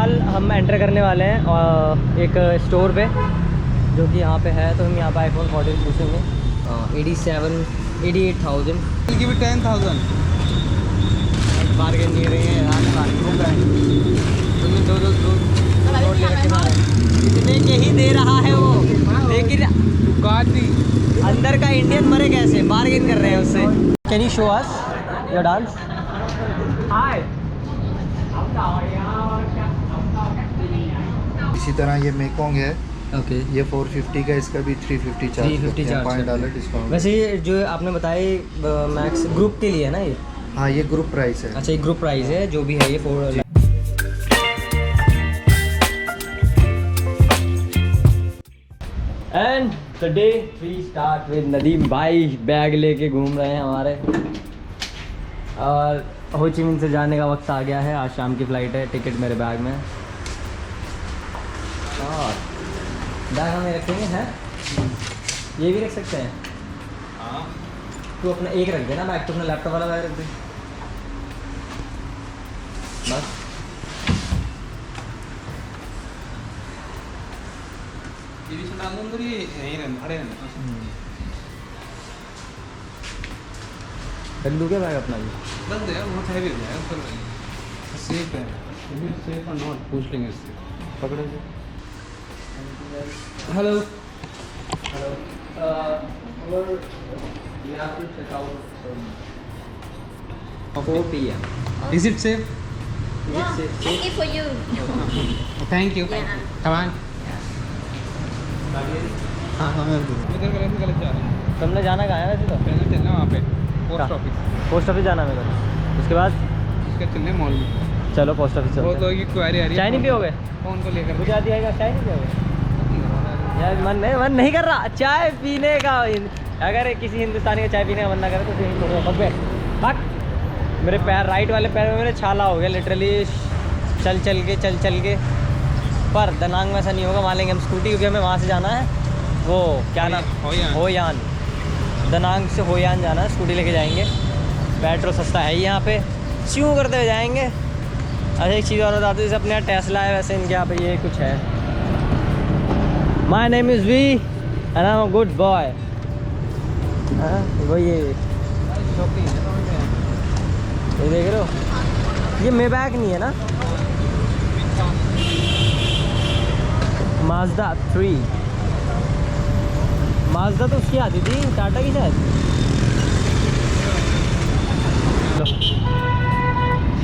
फ़िलहाल हम एंटर करने वाले हैं एक स्टोर पे जो कि यहाँ पे है। तो हम यहाँ पे iPhone 14 पूछेंगे। 88,000 गिव इट 10,000 बार्गेन नहीं रही है यार। तुम्हें दो ले रखे हैं। इतने के ही दे रहा है वो, लेकिन अंदर का इंडियन मरे कैसे, बार्गेन कर रहे हैं उससे। Can you show us your dance? इसी तरह ये मेकोंग है, ओके ये 450 का, इसका भी 350 चार्ज, 350 चार्ज $5 डिस्काउंट। वैसे ये जो आपने बताया मैक्स ग्रुप के लिए है ना ये? हाँ, ये ग्रुप प्राइस है। अच्छा, ये ग्रुप प्राइस है जो भी है ये 4। And the day we start with Nadeem भाई। बैग लेके घूम रहे हैं हमारे, और हो ची मिन्ह से जाने का वक्त आ गया है। आज शाम की फ़्लाइट है, टिकट मेरे बैग में। और बैग हमें रखेंगे हैं, ये भी रख सकते हैं। हाँ तू अपना एक रख देना बैग, तो अपना लैपटॉप वाला बैग रख दे बस। ये भी डाल दो अंदर, ये यहीं रहने खड़े रहने। डल्लू क्या बैग अपना भी? बस दे, बहुत हैवी हो जाएगा ऊपर। सेफ है, सेफ और नॉट पूछ लेंगे इससे। पकड़ो जी। Hello hello, we have to check out 4 PM. Is it safe? Is it safe? It's for you. Thank you. Yeah. Come on. हाँ हाँ इधर गलत जा रहे हैं। तुमने जाना कहाँ है वैसे? तो पहले चलना वहाँ पे पोस्ट ऑफिस, पोस्ट ऑफिस जाना मेरे को। उसके बाद उसके चलने मॉल में। चलो पोस्ट ऑफिस बहुत चलते लोगों की क्वेरी आ रही है। चाय नहीं पियोगे? फोन को लेकर मुझे आती है चाय नहीं पियोगे यार? मन नहीं कर रहा चाय पीने का। अगर किसी हिंदुस्तानी का चाय पीने का मन ना करे तो फिर छोड़ दो। बक मेरे पैर, राइट वाले पैर में मेरे छाला हो गया लिटरली, चल के। पर दनांग में ऐसा नहीं होगा, मान लेंगे हम स्कूटी, क्योंकि हमें वहाँ से जाना है। वो क्या नाम, होयान। दनांग से होयान जाना है, स्कूटी लेके जाएंगे। पेट्रोल सस्ता है यहाँ पे, स्यू करते हुए जाएंगे। अच्छा, एक चीज़ और बताते, जैसे अपने यहाँ टेस्ला है, वैसे इनके यहाँ पे ये कुछ है। My name is V and I am a good boy. वो ये देख रहे हो, ये मेबैक नहीं है ना? माज़दा 3। माज़दा तो उसकी आती थी, टाटा की शायद।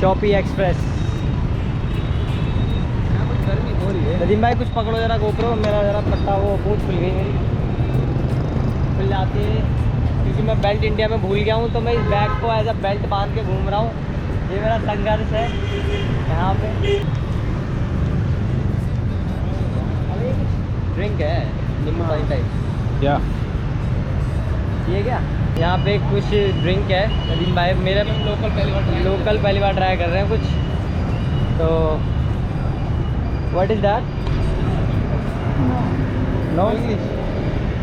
Shoppy express. गर्मी हो रही है। नदीम भाई कुछ पकड़ो जरा, गोप्रो मेरा जरा पट्टा, वो पूंछ खुल गई मेरी, खुल जाती है क्योंकि मैं बेल्ट इंडिया में भूल गया हूँ। तो मैं इस बैग को एज अ बेल्ट बांध के घूम रहा हूँ। ये मेरा संघर्ष है यहाँ पे। ड्रिंक है नींबू पानी टाइप, क्या ये क्या? यहाँ पे कुछ ड्रिंक है। नदीम भाई मेरे लोकल पहली बार ट्राई कर रहे हैं कुछ। तो what is that? No English?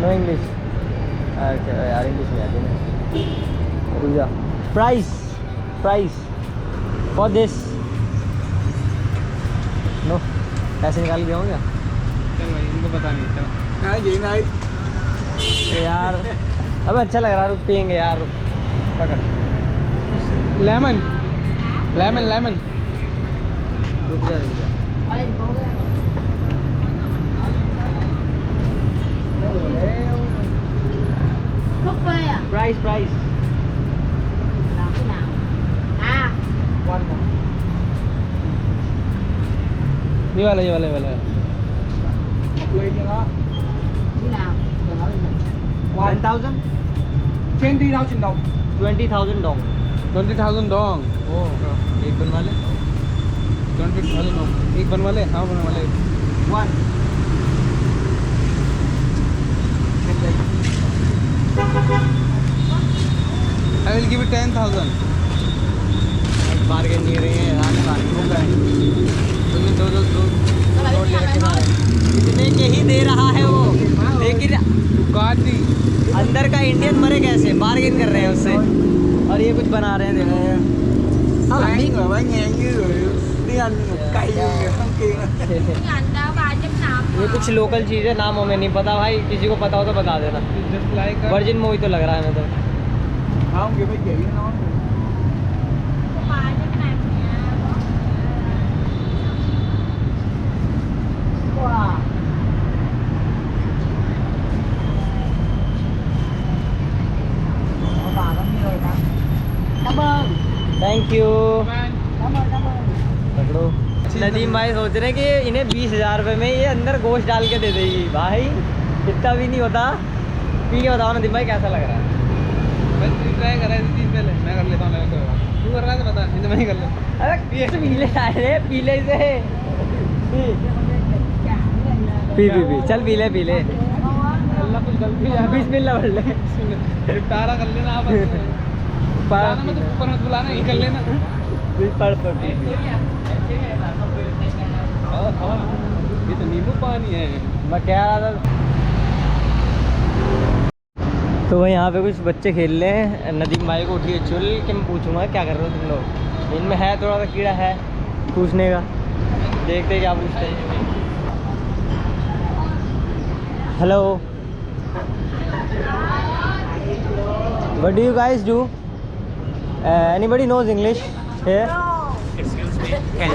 No English? अच्छा यार, इंग्लिश नहीं आती ना। Price for this? नो, पैसे निकाल के होंगे चल भाई, इनको पता नहीं। चल यार। अब अच्छा लग रहा है, रुक पियेंगे यार, रुक पकड़। लेमन रुक जा। Thuốc phê à? Price Là cái nào? À, ये वाला cái nào? 10,000 20,000 đồng 20,000 Dong. 20,000 dong। ओह, एक बनवा ले। 20,000 dong एक बनवा ले। हाँ बनवा ले। One I will give it 10,000। Bargain नहीं रही है यार। तुम्हें दो ले रखे हैं। इतने के ही दे रहा है वो, लेकिन अंदर का इंडियन मरे कैसे, बार्गेन कर रहे हैं उससे। और ये कुछ बना रहे हैं, देखो। अंडा 3.5 ये कुछ लोकल चीज़ है, नाम हमें नहीं पता भाई, किसी को पता हो तो बता देना। जस्ट लाइक वर्जिन मूवी तो लग रहा है हमें तो। Thank you. पकड़ो। नदीम भाई सोच रहे हैं कि इन्हें 20,000 रुपये में ये अंदर गोश्त डाल के दे देगी। भाई इतना भी नहीं होता। पी के बताओ नदीम भाई कैसा लग रहा है? ट्राई कर रहा है चीज़ पहले, मैं कर लेता हूँ। तू कर रहा है तो बता, नहीं तो मैं ही कर लेता। अरे पीले आए रे, पीले से पी चल पीले अल्लाह कुछ गलती है बिस्मिल्लाह बोल ले। तारा कर लेना आप। बुलाना मत, ऊपर मत बुलाना, यही कर लेना। पढ़ ये तो नींबू पानी है। मैं कह रहा था। तो वही यहाँ पे कुछ बच्चे खेल रहे हैं। नदीम भाई को उठिए चुल के मैं पूछूंगा क्या कर रहे हो तुम लोग। इनमें है थोड़ा सा कीड़ा है पूछने का, देखते क्या पूछते हैं। Hello, what do you guys do? Anybody knows English here? Excuse me,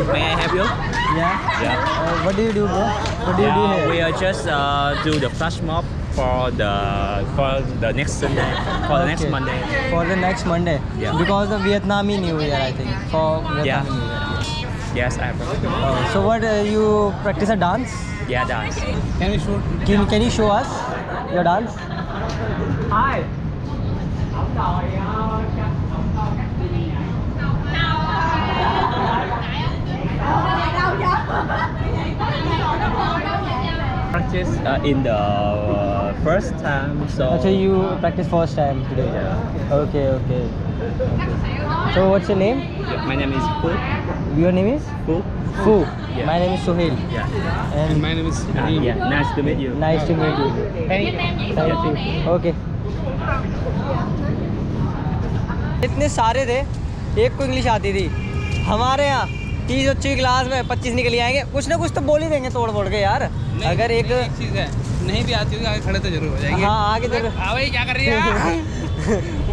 may I help you? Yeah. Yeah. What do you do, bro? What do you do here? We are just do the flash mob for the next Sunday, for the next Okay. Monday. For the next Monday. Yeah. Because of Vietnamese New Year, I think. For Vietnamese Yeah. New Year. Yes, I have. So what you practice a dance? Yeah, dance. Can we shoot? Can you show us your dance? Hi. Practice in the first time, so. Actually, you practice first time today. Yeah. Okay. So what's your name? My name is Fu. Your name is? Fu. Fu. Yeah. My name is Sohail. Yeah. And And my name is Yeah. Nice to meet you. nice to meet you. Thank you. Okay. इतने सारे थे, एक को English आती थी। हमारे यहाँ 30 बच्चों की क्लास में 25 निकल आएंगे, कुछ ना कुछ तो बोल ही देंगे तोड़ फोड़ के यार। अगर एक चीज़ है, नहीं भी आती होगी आगे खड़े तो जरूर हो जाएंगे। हाँ आगे जरूर हाँ भाई क्या कर रही है?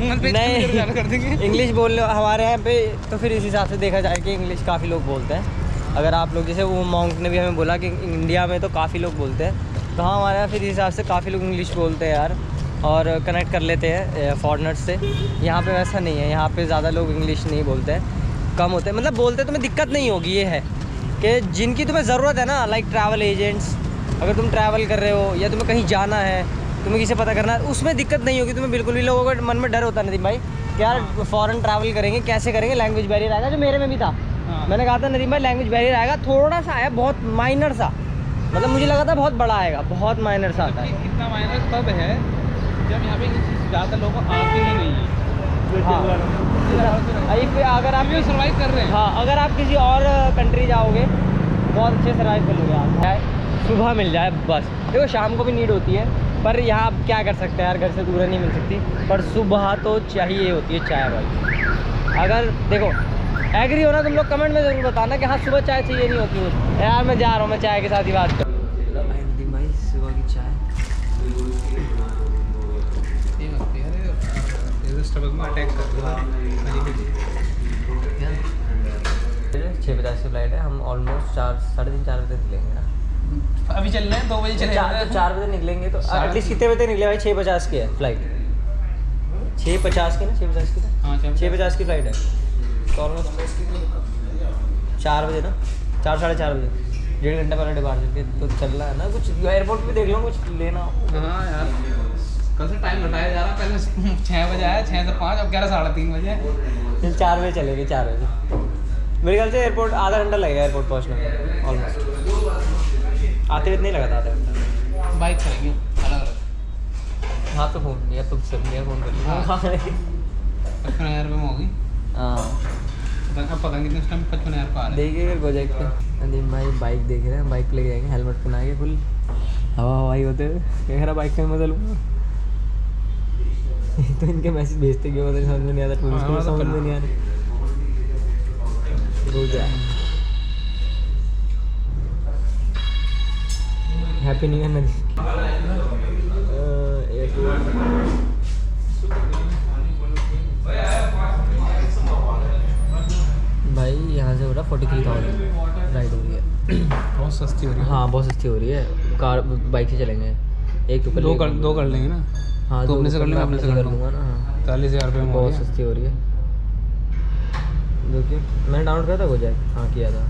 उंगल पे नहीं। जरूर कर देंगे। इंग्लिश बोलने हमारे यहाँ पे तो फिर इस हिसाब से देखा जाए कि इंग्लिश काफ़ी लोग बोलते हैं। अगर आप लोग जैसे वो मॉन्क ने भी हमें बोला कि इंडिया में तो काफ़ी लोग बोलते हैं, तो हाँ हमारे यहाँ फिर इस हिसाब से काफ़ी लोग इंग्लिश बोलते हैं यार, और कनेक्ट कर लेते हैं फॉरेनर्स से। यहाँ पे वैसा नहीं है, यहाँ पे ज़्यादा लोग इंग्लिश नहीं बोलते हैं, कम होते हैं। मतलब बोलते तुम्हें दिक्कत नहीं होगी, ये है कि जिनकी तुम्हें ज़रूरत है ना, लाइक ट्रैवल एजेंट्स, अगर तुम ट्रैवल कर रहे हो या तुम्हें कहीं जाना है, तुम्हें किसी पता करना है, उसमें दिक्कत नहीं होगी तुम्हें बिल्कुल भी। लोगों के मन में डर होता है नदीम भाई कि यार फ़ॉरेन ट्रैवल करेंगे कैसे करेंगे, लैंग्वेज बैरियर आएगा, जो मेरे में भी था। हाँ। मैंने कहा था नदीम भाई लैंग्वेज बैरियर आएगा, थोड़ा सा है, बहुत माइनर सा, मतलब मुझे लगा था बहुत बड़ा आएगा, बहुत माइनर सा आता है। कितना माइनर तब है जब यहाँ पे ज़्यादा लोगों को आती ही नहीं है। हाँ अगर आप सर्वाइव कर रहे हैं। हाँ अगर आप किसी और कंट्री जाओगे बहुत अच्छे सर्वाइव कर लोगे आप। चाहे सुबह मिल जाए बस, देखो शाम को भी नीड होती है, पर यहाँ आप क्या कर सकते हैं यार, घर से दूर नहीं मिल सकती, पर सुबह तो चाहिए होती है चाय भाई। अगर देखो एग्री हो ना तुम लोग कमेंट में ज़रूर बताना कि हाँ सुबह चाय चाहिए नहीं होती है। यार मैं जा रहा हूँ, मैं चाय के साथ ही बात कर भाई, सुबह की चाय। अटैक कर 6:50 की फ्लाइट है, हम ऑलमोस्ट 3:30-4 बजे निकलेंगे ना। अभी चल रहे हैं 2 बजे चले जा रहे हैं। 4 बजे निकलेंगे तो एटलीस्ट कितने बजे निकले भाई? 6:50 की है फ्लाइट, 6:50 की ना, 6:50 की ना, हाँ 6:50 की फ्लाइट है, तो ऑलमोस्ट 4 बजे ना, 4-4:30 बजे, 1.5 घंटा पहले डिपार्चर के तो चल रहा है ना। कुछ एयरपोर्ट पे देख लो, कुछ लेना हो। हाँ यार कल से टाइम घटाया जा रहा है, पहले 6 बजे आया, 6 से 5, अब 11-3:30 बजे। फिर 4 बजे चलेंगे, 4 बजे मेरे ख्याल से एयरपोर्ट आधा घंटा लगेगा एयरपोर्ट पहुँचने में ऑलमोस्ट। आते हुए नहीं लगा था आधा घंटा। बाइक करेंगे अलग अलग। हाँ तो फ़ोन लिया, तुम सब लिया, फ़ोन कर लिया। 55,000 रुपये में होगी। हाँ अब पता नहीं कितने टाइम 55,000 रुपये आ रहे हैं। देखिए अगर प्रोजेक्ट पे नदीम भाई बाइक देख रहे हैं, बाइक पे लेके जाएंगे, हेलमेट पहना के फुल हवाई होते हुए, कह रहा बाइक में मजा लूँगा। तो इनके मैसेज भेजते क्यों पता नहीं, समझ में नहीं आता, टूरिस्ट को समझ में नहीं आ रहा। की नहीं है नदी। भाई यहाँ से हो रहा 43,000 राइड हो रही है। बहुत सस्ती हो रही है। हाँ बहुत सस्ती हो रही है। कार बाइक से चलेंगे, एक तो दो कर लेंगे ना। हाँ तो अपने से कर लेंगे, अपने से कर लूँगा ना। हाँ 40,000 रुपये में हो बहुत गया। सस्ती हो रही है। देखिए मैंने डाउनलोड किया था गुजैक, हाँ किया था।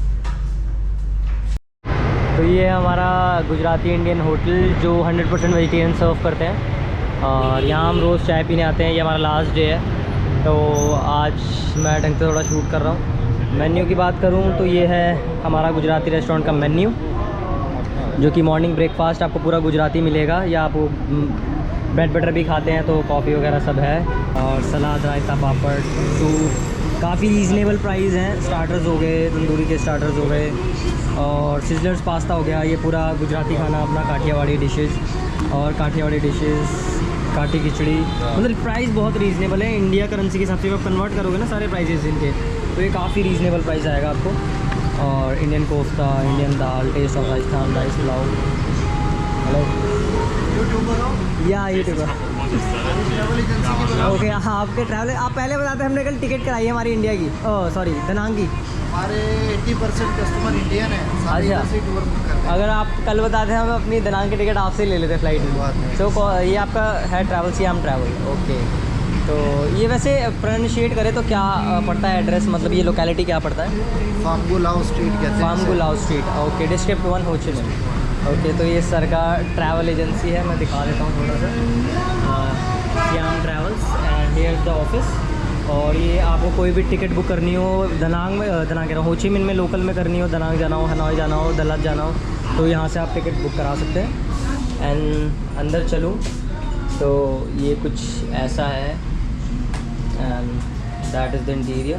तो ये है हमारा गुजराती इंडियन होटल जो 100% वेजिटेरियन सर्व करते हैं, और यहाँ हम रोज़ चाय पीने आते हैं। ये हमारा लास्ट डे है, तो आज मैं ढंग से थोड़ा शूट कर रहा हूँ। मेन्यू की बात करूँ तो ये है हमारा गुजराती रेस्टोरेंट का मेन्यू, जो कि मॉर्निंग ब्रेकफास्ट आपको पूरा गुजराती मिलेगा, या आप ब्रेड बटर भी खाते हैं तो कॉफ़ी वगैरह सब है, और सलाद, रायता, पापड़, सूप। काफ़ी रीज़नेबल प्राइस हैं। स्टार्टर्स हो गए, तंदूरी के स्टार्टर्स हो गए, और सिजलर्स पास्ता हो गया। ये पूरा गुजराती खाना अपना, काठियावाड़ी डिशेस और काठियावाड़ी डिशेस, काठी खिचड़ी। मतलब प्राइस बहुत रीज़नेबल है। इंडिया करेंसी के हिसाब से आप कन्वर्ट करोगे ना सारे प्राइजेस इनके, तो ये काफ़ी रीज़नेबल प्राइस आएगा आपको। और Indian kofta, Indian dal, taste of Rajasthan, rice pulao. Hello या यूट्यूबर ओके। हाँ आपके ट्रैवल, आप पहले बताते हमने कल टिकट कराई है हमारी इंडिया की, ओह सॉरी दनांग की। हमारे 80% कस्टमर इंडियन है। सारे अच्छा। इधर से टूर बुक करते हैं। अगर आप कल बताते हैं हम अपनी दनांग की टिकट आपसे ले लेते फ्लाइट बात में। नहीं। तो ये आपका है ट्रैवल सियाम ट्रैवल, ओके। तो ये वैसे प्रोनाउंशिएट करें तो क्या पड़ता है एड्रेस, मतलब ये लोकेलिटी क्या पड़ता है? फार्मगू लाओ स्ट्रीट कहते हैं फार्मगू इसे। लाओ स्ट्रीट, ओके। डिस्ट्रिक्ट 1 हो चुके हैं, ओके। तो ये सर का ट्रैवल एजेंसी है, मैं दिखा देता हूँ थोड़ा सा। SIAM travels and here the office. और ये आपको कोई भी टिकट बुक करनी हो दनांग में, दनांग कह रहा हूँ, हो ची मिन में लोकल में करनी हो, दनांग जाना हो, हनोई जाना हो, दलत जाना हो, तो यहाँ से आप टिकट बुक करा सकते हैं। एंड अंदर चलूँ तो ये कुछ ऐसा है, and that is the interior.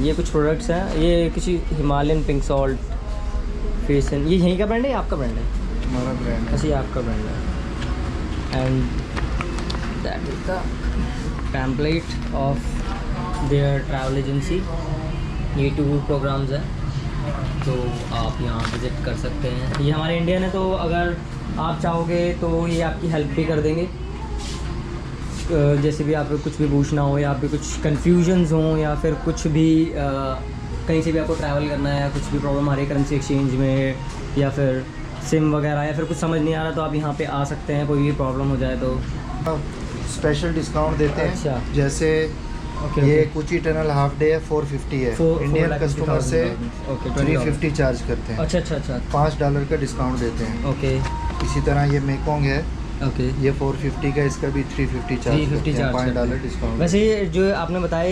ये कुछ प्रोडक्ट्स हैं, ये किसी हिमालयन पिंक सॉल्ट फेसन, ये यहीं का ब्रांड है या आपका ब्रांड है? हमारा ब्रांड है। अच्छा ये आपका ब्रांड है। And that is the pamphlet of their travel agency. ये टूर प्रोग्राम्स हैं, तो आप यहाँ विज़िट कर सकते हैं। ये हमारे इंडियन है, तो अगर आप चाहोगे तो ये आपकी हेल्प भी कर देंगे। जैसे भी आपको कुछ भी पूछना हो, या फिर कुछ कन्फ्यूजन्स हों, या फिर कुछ भी कहीं से भी आपको ट्रैवल करना है, या कुछ भी प्रॉब्लम आ रही है करेंसी एक्सचेंज में, या फिर सिम वगैरह, या फिर कुछ समझ नहीं आ रहा, तो आप यहाँ पे आ सकते हैं। कोई भी प्रॉब्लम हो जाए तो स्पेशल डिस्काउंट देते हैं। अच्छा। जैसे ये कुची टनल हाफ डे है, 450 है। इंडियन कस्टमर से 350 चार्ज करते हैं। अच्छा अच्छा अच्छा, $5 का डिस्काउंट देते हैं। ओके इसी तरह ये मेकोंग है, ओके। ये 450 का, इसका भी 350 चार्ज 350 करते हैं। Charge $5 discount. वैसे ये जो आपने बताया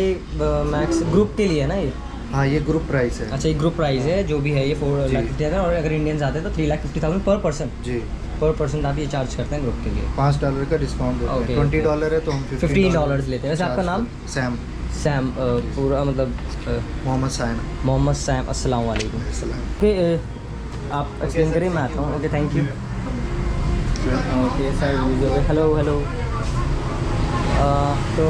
मैक्स ग्रुप के लिए है ना ये? हाँ ये ग्रुप प्राइस है। अच्छा ये ग्रुप प्राइस है, जो भी है ये 4,50,000, और अगर इंडियंस आते हैं तो 3,50,000 पर पर्सन। जी पर पर्सन आप ये चार्ज करते हैं ग्रुप के लिए। $5 का डिस्काउंट देते Okay, हैं। $20 है तो हम $15 लेते हैं। वैसे आपका नाम? सैम। सैम, पूरा मतलब मोहम्मद सैम। मोहम्मद सैम। अस्सलाम वालेकुम। ओके आप एक्सप्लेन करिए, मैं आता हूँ। Okay thank you. Okay sir, hello hello. तो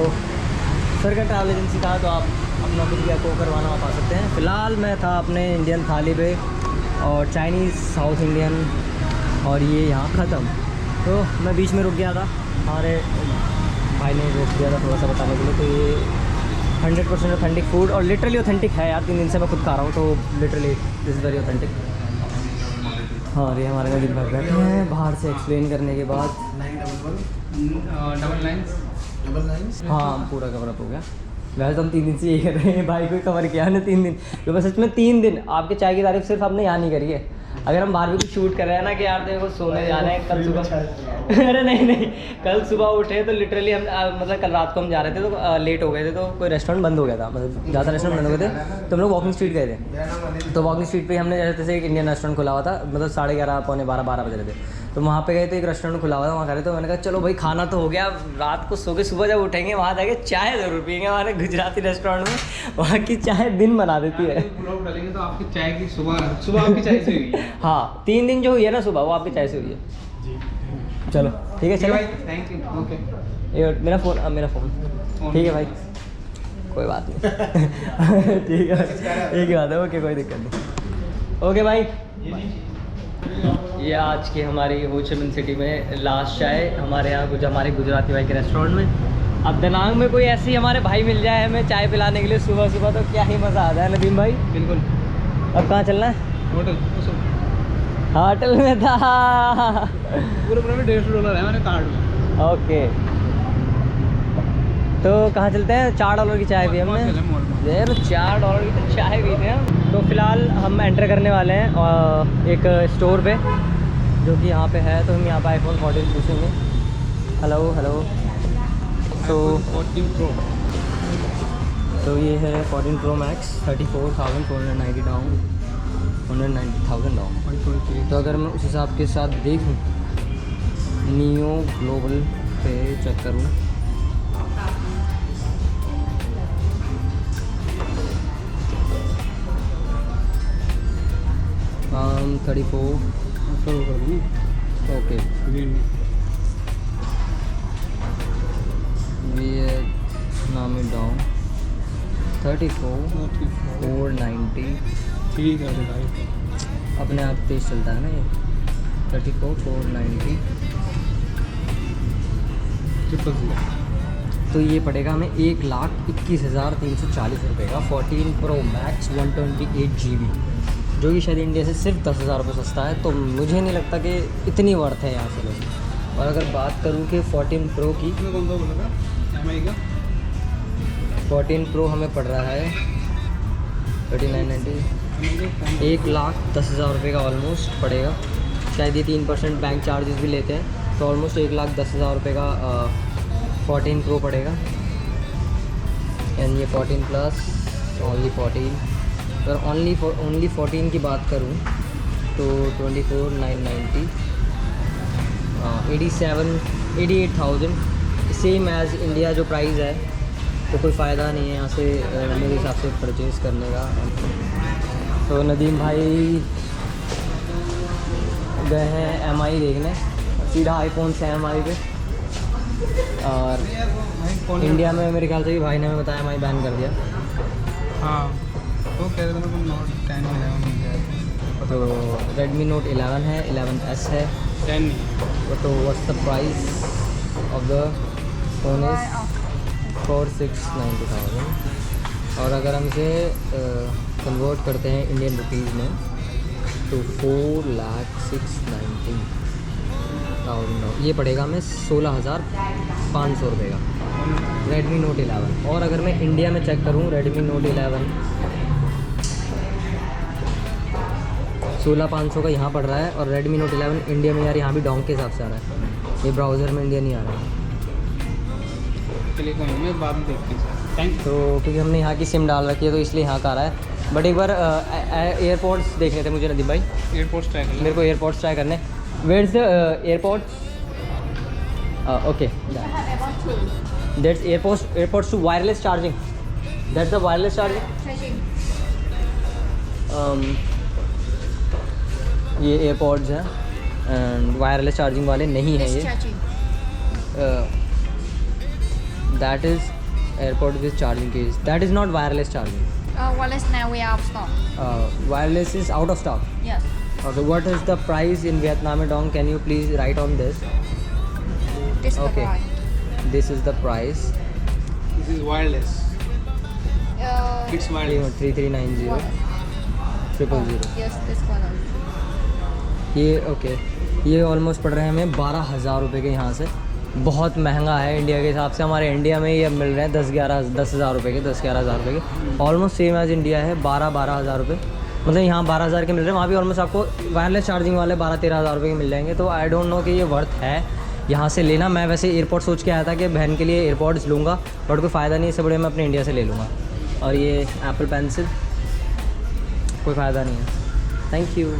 सर का ट्रैवल एजेंसी था, तो आप अपना कुछ भी आपको करवाना आप आ सकते हैं। फ़िलहाल मैं था अपने इंडियन थाली पे, और चाइनीज़, साउथ इंडियन, और ये यहाँ ख़त्म। तो मैं बीच में रुक गया था, हमारे भाई ने रोक दिया था थोड़ा सा बताने के लिए। तो ये 100% ऑथेंटिक फूड, और लिटरली ऑथेंटिक है यार। 3 दिन से मैं खुद खा रहा हूँ, तो literally this is very authentic. हाँ ये हमारे में दिन भर बैठे हैं बाहर से एक्सप्लेन करने के बाद। Double lines. हाँ पूरा कवर अप हो गया। वैसे तो हम 3 दिन से यही कर रहे हैं, भाई को कवर किया हमने 3 दिन। तो बस सच में 3 दिन आपके चाय की तारीफ सिर्फ आपने यहाँ नहीं करी है। अगर हम बाहर भी कुछ शूट कर रहे हैं ना कि यार देखो सोने जाना है कल सुबह अरे नहीं, कल सुबह उठे तो लिटरली हम मतलब कल रात को हम जा रहे थे, तो लेट हो गए थे, तो कोई रेस्टोरेंट बंद हो गया था, मतलब ज़्यादा रेस्टोरेंट बंद हो गए थे। तो हम लोग वॉकिंग स्ट्रीट गए थे। तो वॉकिंग स्ट्रीट पे हमने जैसे एक इंडियन रेस्टोरेंट खुला हुआ था, मतलब 11:30 पौने 12 बज रहे थे। तो वहाँ पे गए तो एक रेस्टोरेंट खुला हुआ था, वहाँ खा रहे। तो मैंने कहा चलो भाई खाना तो हो गया, रात को सो के सुबह जब उठेंगे वहाँ जाके चाय ज़रूर पियेंगे। हमारे गुजराती रेस्टोरेंट में वहाँ की चाय दिन बना देती है। ब्लॉग डालेंगे तो आपकी चाय की सुबह आपकी चाय से हुई है। हाँ 3 दिन जो हुई है ना सुबह, वो आपकी चाय से हुई है। चलो ठीक है, चलो थैंक यू। ओके ये मेरा फ़ोन ठीक है भाई, कोई बात नहीं ठीक है एक ही बात है, ओके कोई दिक्कत नहीं। ओके भाई। ये आज की हमारी हो ची मिन सिटी में लास्ट चाय हमारे यहाँ हमारे गुजराती भाई के रेस्टोरेंट में। अब दनांग में कोई ऐसी हमारे भाई मिल जाए हमें चाय पिलाने के लिए सुबह सुबह तो क्या ही मज़ा आता है नदीम भाई। बिल्कुल। अब कहाँ चलना है? होटल होटल में था। पूरे पूरे में $150 है मेरे कार्ड में। ओके तो कहाँ चलते हैं? $4 की चाय पी हमने यार, $4 की तो चाय पी थे हम। तो फिलहाल हम एंटर करने वाले हैं एक स्टोर पे जो कि यहाँ पे है। तो हम यहाँ पे iPhone 14 पूछेंगे। Hello hello. तो 14 Pro। तो ये है 14 Pro Max 34,490 डाउन, 190,000 डाउन। तो अगर मैं उस हिसाब के साथ देखूँ नियो ग्लोबल पे चेक करूँ हम 34 ओके वियतनामी डाउन 34,490 ठीक है भाई, अपने आप तेज चलता है ना ये। 34,490 तो ये पड़ेगा हमें 1,21,340 रुपये का 14 Pro Max 128 GB, जो कि शायद इंडिया से सिर्फ 10,000 रुपये सस्ता है। तो मुझे नहीं लगता कि इतनी वर्थ है यहाँ से लोग। और अगर बात करूँ कि 14 Pro की, कौन सा बोला था MI का? 14 Pro हमें पड़ रहा है 3990, 1,10,000 रुपये का ऑलमोस्ट पड़ेगा। शायद ये 3% बैंक चार्जेस भी लेते हैं, तो ऑलमोस्ट 1,10,000 रुपये का 14 Pro पड़ेगा। एंड ये 14 प्लस ओनली 14। अगर ओनली 14 की बात करूँ तो 24,990, 88,000 सेम एज़ इंडिया जो प्राइस है। तो कोई फ़ायदा नहीं है यहाँ से मेरे हिसाब से परचेज़ करने का। तो नदीम भाई गए हैं MI देखने, सीधा iPhone से MI पे। और इंडिया में मेरे ख्याल से भी भाई ने हमें बताया MI बैन कर दिया। हाँ तो कह रहे थे मेरे को Note 10 मिल जाएगा। तो Redmi Note 11 है, 11S है। 10 नहीं। तो what's the price of the phone is 4,690,000। और अगर हम इसे कन्वर्ट करते हैं इंडियन रुपीज़ में तो 4,06,90,000 ये पड़ेगा हमें 16,500 रुपये का Redmi Note 11। और अगर मैं इंडिया में चेक करूँ Redmi Note 11 16,500 का यहाँ पड़ रहा है। और Redmi Note 11 इंडिया में यार यहाँ भी डोंग के हिसाब से आ रहा है, ये ब्राउज़र में इंडिया नहीं आ रहा है। चलिए कोई नहीं, मैं बाद में देखते हैं। थैंक तो क्योंकि हमने यहाँ की सिम डाल रखी है तो इसलिए यहाँ का आ रहा है। बट एक बार एयरपोर्ट्स देखने थे मुझे नदीम भाई, यू। एयरपोर्ट्स ट्राई कर मेरे को एयरपोर्ट्स ट्राई करने। Where the AirPods? Okay that's AirPods two wireless charging, that's the wireless charging. ये एयरपोर्ट्स हैं एंड वायरलेस चार्जिंग वाले नहीं हैं ये। That is AirPod with charging case, that is not wireless charging. Wireless now we are out of stock. Wireless is out of stock. Yes. Okay, what is the price in Vietnamese dong? Can you please write on this? This is Okay. the price. This is the price. This is wireless. It's wireless. 3390 000. Yes, this one also. ये okay ये almost पड़ रहे हैं हमें 12,000 रुपये के यहाँ से। बहुत महंगा है इंडिया के हिसाब से। हमारे इंडिया में ये मिल रहे हैं 10,000 रुपये के, 10-11,000 रुपये के। ऑलमोस्ट सेम एज इंडिया है, 12,000 रुपये। मतलब यहाँ 12,000 के मिल रहे हैं, वहाँ भी ऑलमोस्ट आपको वायरलेस चार्जिंग वाले 12-13,000 रुपये के मिल जाएंगे। तो आई डोंट नो कि ये वर्थ है यहाँ से लेना। मैं वैसे एयरपोर्ट सोच के आया था कि बहन के लिए एयरपोर्ट्स लूँगा, बट कोई फ़ायदा नहीं, इससे बड़े मैं अपने इंडिया से ले लूँगा। और ये एप्पल पेंसिल कोई फ़ायदा नहीं है। Thank you.